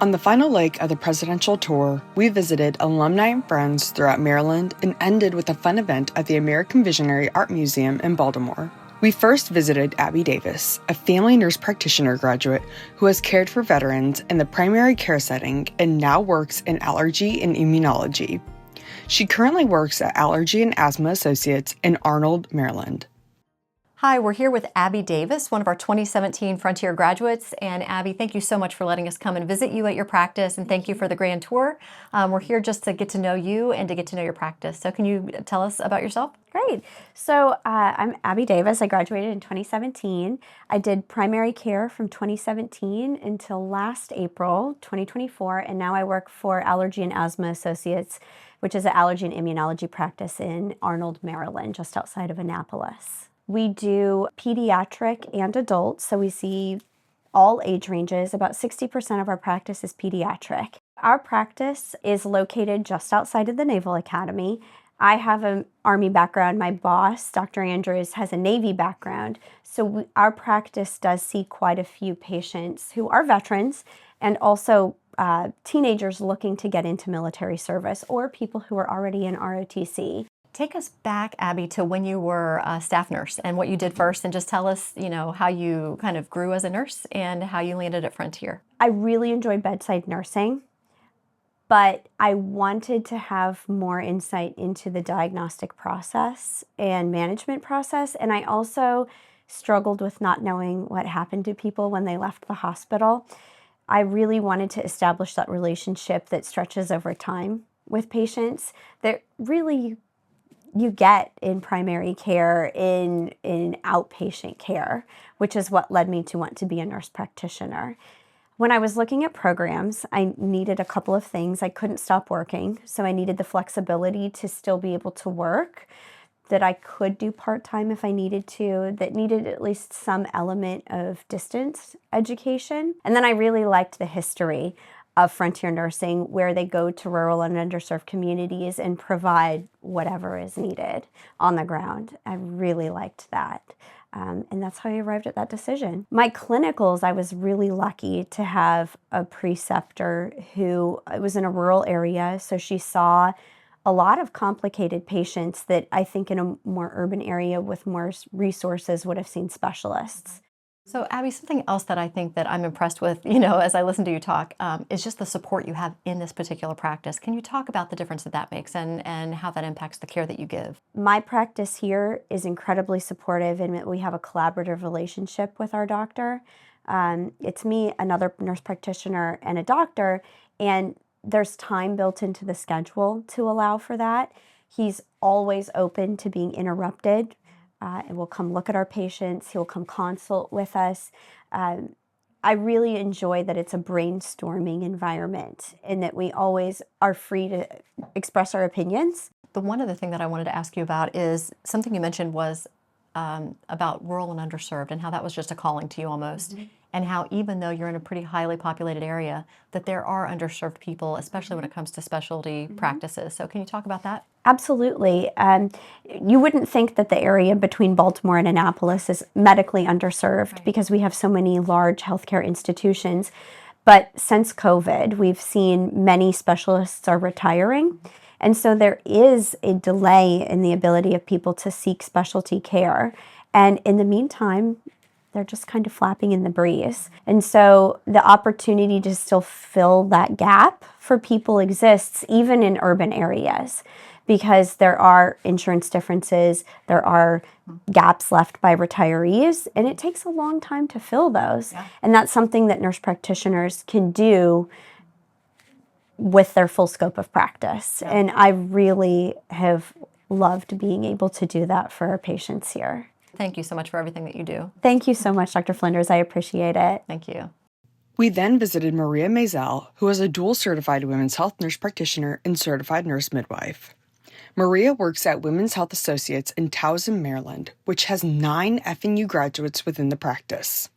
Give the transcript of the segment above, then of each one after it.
On the final leg of the presidential tour, we visited alumni and friends throughout Maryland and ended with a fun event at the American Visionary Art Museum in Baltimore. We first visited Abby Davis, a family nurse practitioner graduate who has cared for veterans in the primary care setting and now works in allergy and immunology. She currently works at Allergy and Asthma Associates in Arnold, Maryland. Hi, we're here with Abby Davis, one of our 2017 Frontier graduates. And Abby, thank you so much for letting us come and visit you at your practice, and thank you for the grand tour. We're here just to get to know you and to get to know your practice. So can you tell us about yourself? Great. So I'm Abby Davis. I graduated in 2017. I did primary care from 2017 until last April, 2024, and now I work for Allergy and Asthma Associates, which is an allergy and immunology practice in Arnold, Maryland, just outside of Annapolis. We do pediatric and adult, so we see all age ranges. About 60% of our practice is pediatric. Our practice is located just outside of the Naval Academy. I have an Army background. My boss, Dr. Andrews, has a Navy background. So our practice does see quite a few patients who are veterans and also teenagers looking to get into military service or people who are already in ROTC. Take us back, Abby, to when you were a staff nurse and what you did first, and just tell us, how you kind of grew as a nurse and how you landed at Frontier. I really enjoyed bedside nursing, but I wanted to have more insight into the diagnostic process and management process, and I also struggled with not knowing what happened to people when they left the hospital. I really wanted to establish that relationship that stretches over time with patients that really you get in primary care, in outpatient care, which is what led me to want to be a nurse practitioner. When I was looking at programs, I needed a couple of things. I couldn't stop working, so I needed the flexibility to still be able to work, that I could do part-time if I needed to, that needed at least some element of distance education. And then I really liked the history of Frontier Nursing, where they go to rural and underserved communities and provide whatever is needed on the ground. I really liked that. And that's how I arrived at that decision. My clinicals, I was really lucky to have a preceptor who was in a rural area, so she saw a lot of complicated patients that I think in a more urban area with more resources would have seen specialists. So Abby, something else that I think that I'm impressed with, as I listen to you talk, is just the support you have in this particular practice. Can you talk about the difference that that makes and how that impacts the care that you give? My practice here is incredibly supportive in that we have a collaborative relationship with our doctor. It's me, another nurse practitioner, and a doctor, and there's time built into the schedule to allow for that. He's always open to being interrupted. And will come look at our patients. He'll come consult with us. I really enjoy that it's a brainstorming environment and that we always are free to express our opinions. The one other thing that I wanted to ask you about is something you mentioned was about rural and underserved and how that was just a calling to you almost. And how even though you're in a pretty highly populated area, that there are underserved people, especially when it comes to specialty practices. So can you talk about that? Absolutely. You wouldn't think that the area between Baltimore and Annapolis is medically underserved because we have so many large healthcare institutions. But since COVID, we've seen many specialists are retiring. And so there is a delay in the ability of people to seek specialty care. And in the meantime, they're just kind of flapping in the breeze. And so the opportunity to still fill that gap for people exists even in urban areas because there are insurance differences, there are gaps left by retirees, and it takes a long time to fill those. Yeah. And that's something that nurse practitioners can do with their full scope of practice. Yeah. And I really have loved being able to do that for our patients here. Thank you so much for everything that you do. Thank you so much, Dr. Flinders. I appreciate it. Thank you. We then visited Maria Maisel, who is a dual certified women's health nurse practitioner and certified nurse midwife. Maria works at Women's Health Associates in Towson, Maryland, which has 9 FNU graduates within the practice.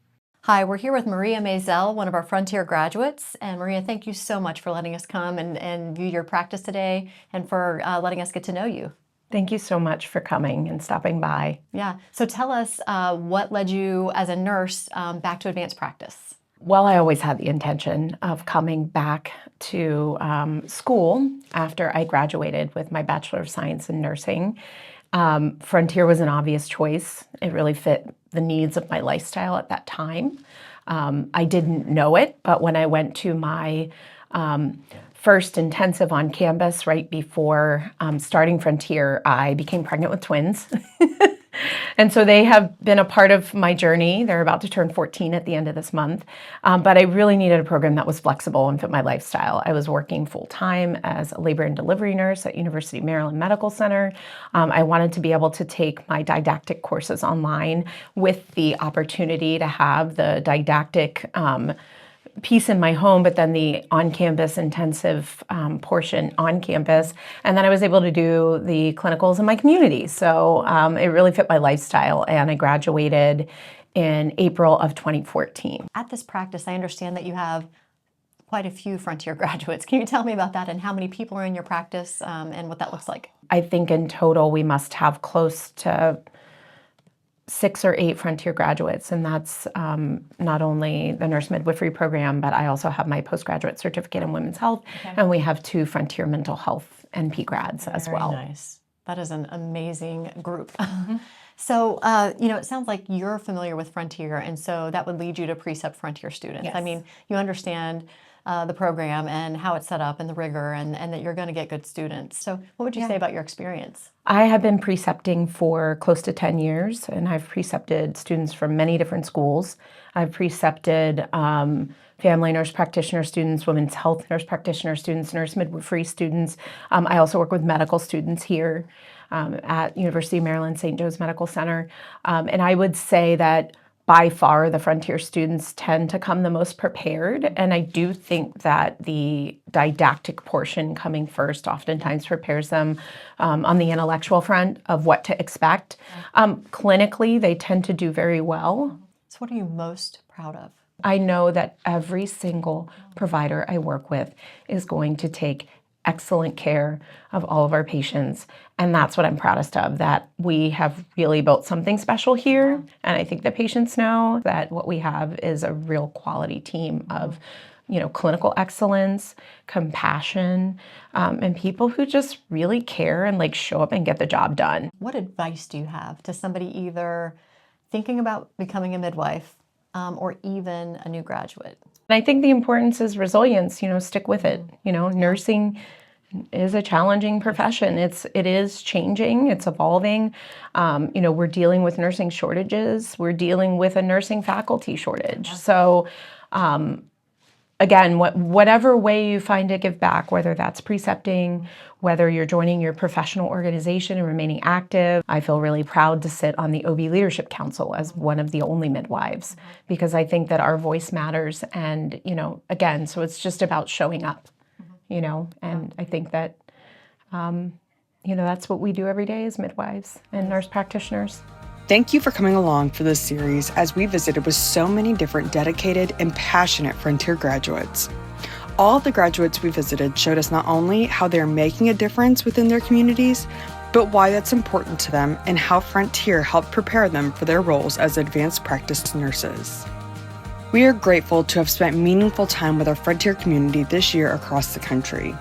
Hi, we're here with Maria Maisel, one of our Frontier graduates. And Maria, thank you so much for letting us come and view your practice today and for letting us get to know you. Thank you so much for coming and stopping by. Yeah. So tell us what led you as a nurse back to advanced practice? Well, I always had the intention of coming back to school after I graduated with my Bachelor of Science in Nursing. Frontier was an obvious choice. It really fit the needs of my lifestyle at that time. I didn't know it, but when I went to my first intensive on campus right before starting Frontier, I became pregnant with twins. And so they have been a part of my journey. They're about to turn 14 at the end of this month. But I really needed a program that was flexible and fit my lifestyle. I was working full-time as a labor and delivery nurse at University of Maryland Medical Center. I wanted to be able to take my didactic courses online with the opportunity to have the didactic piece in my home, but then the on-campus intensive portion on campus. And then I was able to do the clinicals in my community. So it really fit my lifestyle, and I graduated in April of 2014. At this practice, I understand that you have quite a few Frontier graduates. Can you tell me about that and how many people are in your practice and what that looks like? I think in total we must have close to 6 or 8 Frontier graduates, and that's not only the Nurse-Midwifery program, but I also have my postgraduate certificate in women's health, and we have 2 Frontier mental health NP grads as well. Very nice. That is an amazing group. So, it sounds like you're familiar with Frontier, and so that would lead you to precept Frontier students. Yes. I mean, you understand the program and how it's set up and the rigor, and that you're going to get good students. So what would you say about your experience? I have been precepting for close to 10 years, and I've precepted students from many different schools. I've precepted family nurse practitioner students, women's health nurse practitioner students, nurse midwifery students. I also work with medical students here at University of Maryland St. Joe's Medical Center. And I would say that by far, the Frontier students tend to come the most prepared, and I do think that the didactic portion coming first oftentimes prepares them on the intellectual front of what to expect. Clinically, they tend to do very well. So what are you most proud of? I know that every single provider I work with is going to take excellent care of all of our patients. And that's what I'm proudest of, that we have really built something special here. And I think the patients know that what we have is a real quality team of, clinical excellence, compassion, and people who just really care and show up and get the job done. What advice do you have to somebody either thinking about becoming a midwife or even a new graduate? And I think the importance is resilience, stick with it. Nursing is a challenging profession. It is changing, it's evolving. We're dealing with nursing shortages. We're dealing with a nursing faculty shortage. So again, whatever way you find to give back, whether that's precepting, whether you're joining your professional organization and remaining active. I feel really proud to sit on the OB Leadership Council as one of the only midwives, because I think that our voice matters. And, again, so it's just about showing up, and I think that, that's what we do every day as midwives and nurse practitioners. Thank you for coming along for this series as we visited with so many different dedicated and passionate Frontier graduates. All of the graduates we visited showed us not only how they're making a difference within their communities, but why that's important to them and how Frontier helped prepare them for their roles as advanced practice nurses. We are grateful to have spent meaningful time with our Frontier community this year across the country.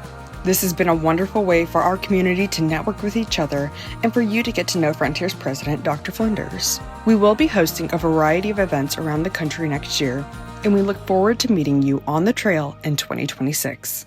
This has been a wonderful way for our community to network with each other and for you to get to know Frontier's president, Dr. Flinders. We will be hosting a variety of events around the country next year, and we look forward to meeting you on the trail in 2026.